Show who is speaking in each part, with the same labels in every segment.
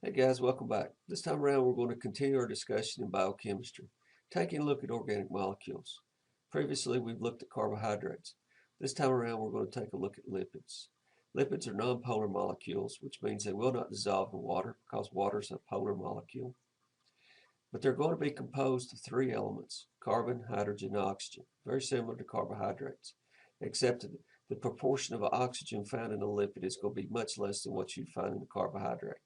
Speaker 1: Hey guys, welcome back. This time around we're going to continue our discussion in biochemistry, taking a look at organic molecules. Previously we've looked at carbohydrates. This time around we're going to take a look at lipids. Lipids are nonpolar molecules, which means they will not dissolve in water because water is a polar molecule. But they're going to be composed of three elements: carbon, hydrogen, and oxygen, very similar to carbohydrates, except that the proportion of oxygen found in a lipid is going to be much less than what you find in a carbohydrate.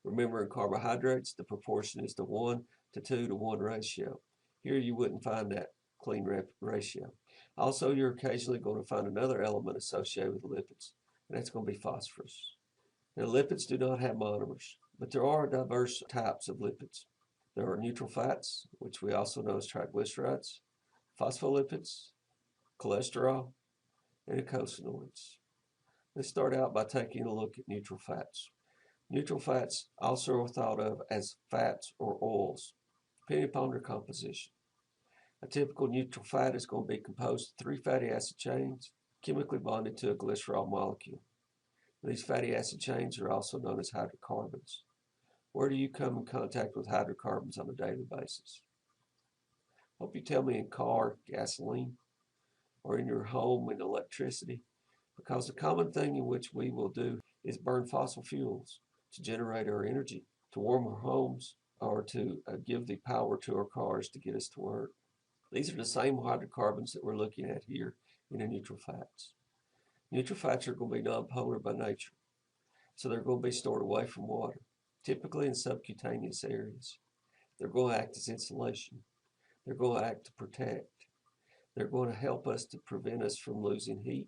Speaker 1: Remember, in carbohydrates, the proportion is the 1 to 2 to 1 ratio. Here you wouldn't find that clean ratio. Also, you're occasionally going to find another element associated with lipids, and that's going to be phosphorus. Now, lipids do not have monomers, but there are diverse types of lipids. There are neutral fats, which we also know as triglycerides, phospholipids, cholesterol, and eicosanoids. Let's start out by taking a look at neutral fats. Neutral fats also are thought of as fats or oils, depending upon their composition. A typical neutral fat is going to be composed of three fatty acid chains chemically bonded to a glycerol molecule. These fatty acid chains are also known as hydrocarbons. Where do you come in contact with hydrocarbons on a daily basis? Hope you tell me in car, gasoline, or in your home in electricity, because the common thing in which we will do is burn fossil fuels to generate our energy, to warm our homes, or to give the power to our cars to get us to work. These are the same hydrocarbons that we're looking at here in the neutral fats. Neutral fats are going to be nonpolar by nature, so they're going to be stored away from water, typically in subcutaneous areas. They're going to act as insulation. They're going to act to protect. They're going to help us to prevent us from losing heat,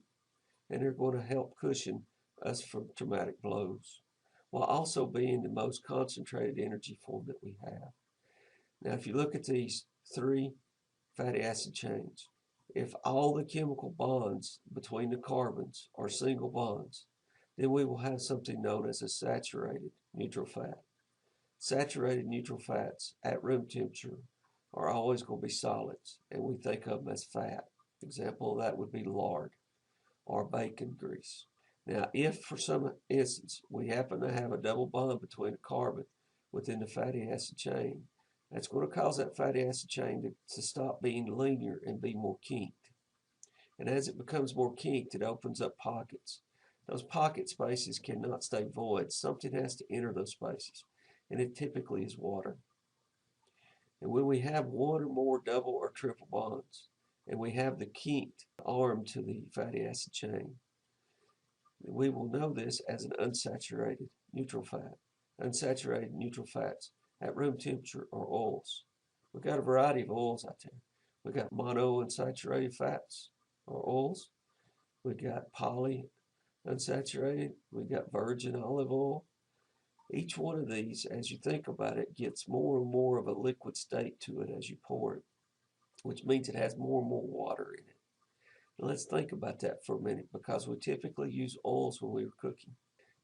Speaker 1: and they're going to help cushion us from traumatic blows, while also being the most concentrated energy form that we have. Now, if you look at these three fatty acid chains, if all the chemical bonds between the carbons are single bonds, then we will have something known as a saturated neutral fat. Saturated neutral fats at room temperature are always going to be solids, and we think of them as fat. Example of that would be lard or bacon grease. Now, if for some instance we happen to have a double bond between a carbon within the fatty acid chain, that's going to cause that fatty acid chain to stop being linear and be more kinked. And as it becomes more kinked, it opens up pockets. Those pocket spaces cannot stay void. Something has to enter those spaces, and it typically is water. And when we have one or more double or triple bonds, and we have the kinked arm to the fatty acid chain, we will know this as an unsaturated neutral fat. Unsaturated neutral fats at room temperature are oils. We've got a variety of oils out there. We've got monounsaturated fats or oils. We've got polyunsaturated. We've got virgin olive oil. Each one of these, as you think about it, gets more and more of a liquid state to it as you pour it, which means it has more and more water in it. Now let's think about that for a minute, because we typically use oils when we are cooking.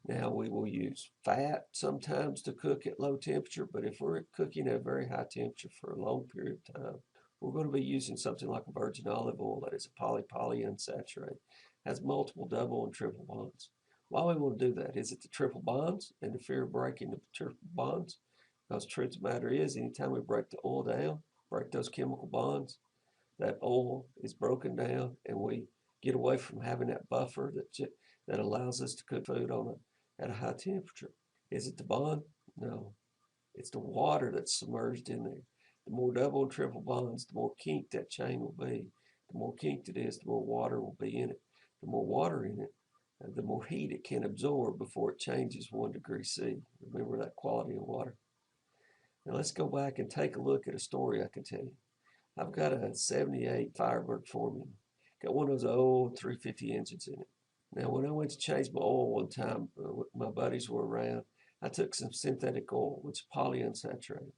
Speaker 1: Now we will use fat sometimes to cook at low temperature, but if we're cooking at a very high temperature for a long period of time, we're going to be using something like a virgin olive oil that is a polyunsaturated, has multiple double and triple bonds. Why we want to do that? Is it the triple bonds and the fear of breaking the triple bonds? Because the truth of the matter is, anytime we break the oil down, break those chemical bonds, that oil is broken down, and we get away from having that buffer that allows us to cook food at a high temperature. Is it the bond? No. It's the water that's submerged in there. The more double and triple bonds, the more kinked that chain will be. The more kinked it is, the more water will be in it. The more water in it, the more heat it can absorb before it changes 1 degree C. Remember that quality of water. Now let's go back and take a look at a story I can tell you. I've got a 78 Firebird Formula. Got one of those old 350 engines in it. Now, when I went to change my oil one time, my buddies were around. I took some synthetic oil, which is polyunsaturated,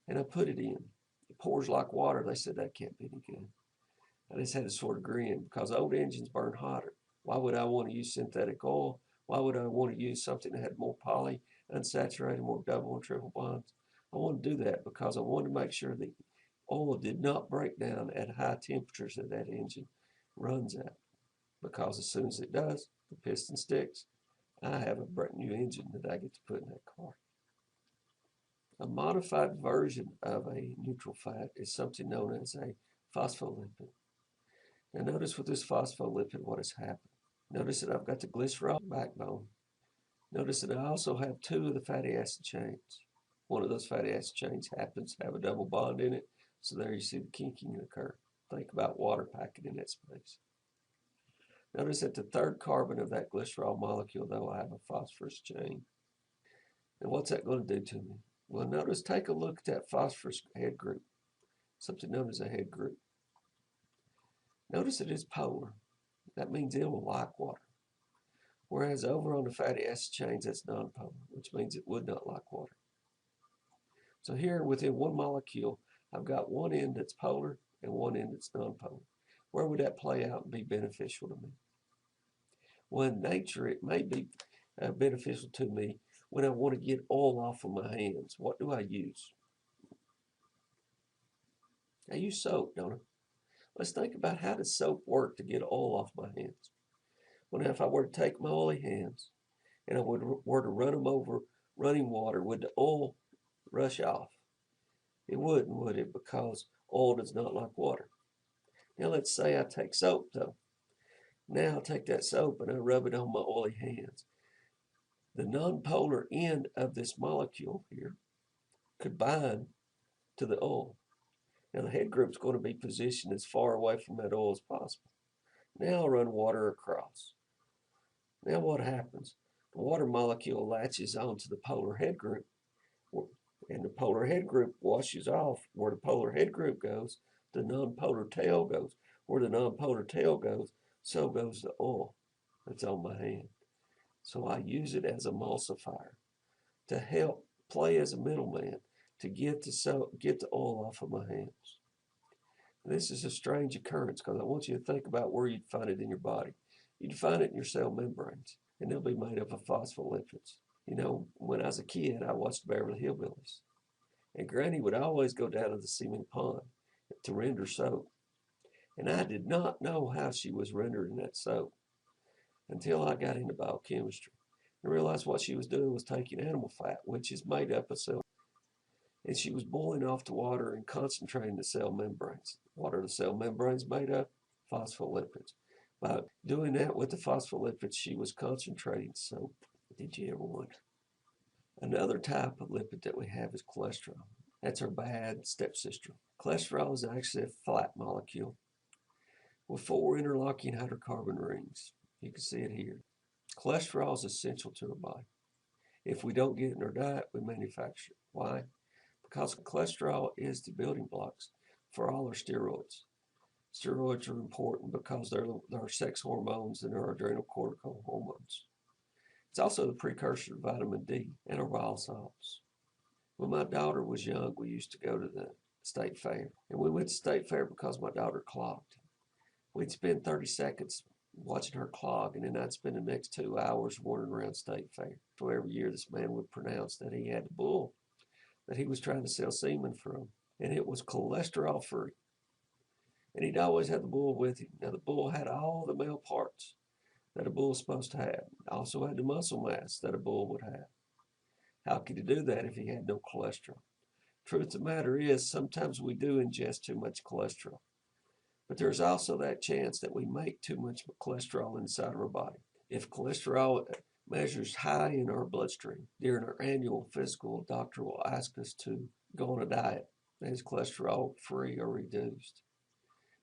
Speaker 1: and I put it in. It pours like water. They said that can't be any good. I just had to sort of grin, because old engines burn hotter. Why would I want to use synthetic oil? Why would I want to use something that had more polyunsaturated, more double and triple bonds? I wanted to do that because I wanted to make sure the oil did not break down at high temperatures that engine runs at. Because as soon as it does, the piston sticks. I have a brand new engine that I get to put in that car. modified version of a neutral fat is something known as a phospholipid. Now notice with this phospholipid what has happened. Notice that I've got the glycerol backbone. Notice that I also have two of the fatty acid chains. One of those fatty acid chains happens to have a double bond in it, so there you see the kinking occur. Think about water packing in that space. Notice that the third carbon of that glycerol molecule, though, I have a phosphorus chain. And what's that going to do to me? Well, notice, take a look at that phosphorus head group, something known as a head group. Notice it is polar. That means it will like water. Whereas over on the fatty acid chains, that's nonpolar, which means it would not like water. So here within one molecule, I've got one end that's polar and one end that's nonpolar. Where would that play out and be beneficial to me? Well, in nature, it may be beneficial to me when I want to get oil off of my hands. What do I use? I use soap, don't I? Let's think about, how does soap work to get oil off my hands? Well, now if I were to take my oily hands and I were to run them over running water, would the oil rush off? It wouldn't, would it? Because oil does not like water. Now let's say I take soap, though. Now I take that soap and I rub it on my oily hands. The nonpolar end of this molecule here could bind to the oil. Now the head group's going to be positioned as far away from that oil as possible. Now I'll run water across. Now what happens? The water molecule latches onto the polar head group, and the polar head group washes off. Where the polar head group goes, the nonpolar tail goes. Where the nonpolar tail goes, so goes the oil that's on my hand. So I use it as a emulsifier to help play as a middleman to get the oil off of my hands. This is a strange occurrence because I want you to think about where you'd find it in your body. You'd find it in your cell membranes, and they'll be made up of phospholipids. You know, when I was a kid, I watched Beverly Hillbillies, and Granny would always go down to the cement pond to render soap. And I did not know how she was rendering that soap until I got into biochemistry and realized what she was doing was taking animal fat, which is made up of cell, and she was boiling off the water and concentrating the cell membranes. What are the cell membranes made of? Phospholipids. By doing that with the phospholipids, she was concentrating soap. Did you ever wonder? Another type of lipid that we have is cholesterol. That's our bad stepsister. Cholesterol is actually a flat molecule with 4 interlocking hydrocarbon rings. You can see it here. Cholesterol is essential to our body. If we don't get it in our diet, we manufacture it. Why? Because cholesterol is the building blocks for all our steroids. Steroids are important because they're our sex hormones and our adrenocortical hormones. It's also the precursor to vitamin D and our bile salts. When my daughter was young, we used to go to the state fair. And we went to state fair because my daughter clogged. We'd spend 30 seconds watching her clog, and then I'd spend the next 2 hours wandering around state fair. So every year this man would pronounce that he had the bull that he was trying to sell semen from, and it was cholesterol free. And he'd always have the bull with him. Now the bull had all the male parts that a bull is supposed to have. It also had the muscle mass that a bull would have. How could he do that if he had no cholesterol? Truth of the matter is, sometimes we do ingest too much cholesterol. But there's also that chance that we make too much cholesterol inside of our body. If cholesterol measures high in our bloodstream during our annual physical, a doctor will ask us to go on a diet that is cholesterol free or reduced.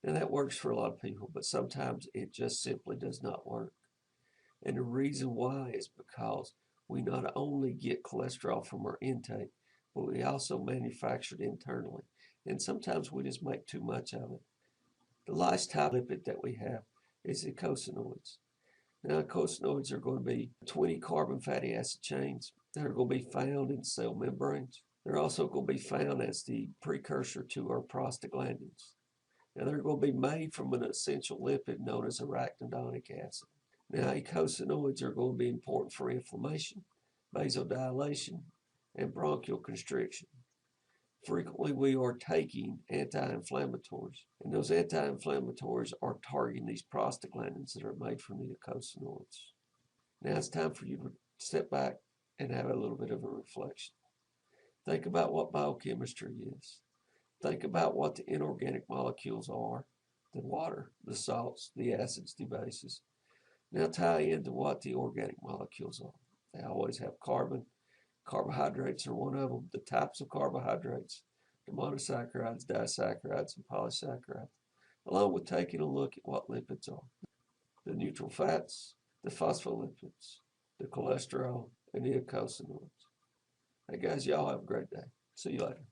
Speaker 1: And that works for a lot of people, but sometimes it just simply does not work. And the reason why is because we not only get cholesterol from our intake, but we also manufacture it internally. And sometimes we just make too much of it. The last type of lipid that we have is the eicosanoids. Now, eicosanoids are going to be 20 carbon fatty acid chains that are going to be found in cell membranes. They're also going to be found as the precursor to our prostaglandins. Now, they're going to be made from an essential lipid known as arachidonic acid. Now, eicosanoids are going to be important for inflammation, vasodilation, and bronchial constriction. Frequently, we are taking anti-inflammatories, and those anti-inflammatories are targeting these prostaglandins that are made from the eicosanoids. Now it's time for you to step back and have a little bit of a reflection. Think about what biochemistry is. Think about what the inorganic molecules are, the water, the salts, the acids, the bases. Now tie into what the organic molecules are. They always have carbon. Carbohydrates are one of them. The types of carbohydrates, the monosaccharides, disaccharides, and polysaccharides, along with taking a look at what lipids are. The neutral fats, the phospholipids, the cholesterol, and the eicosanoids. Hey guys, y'all have a great day. See you later.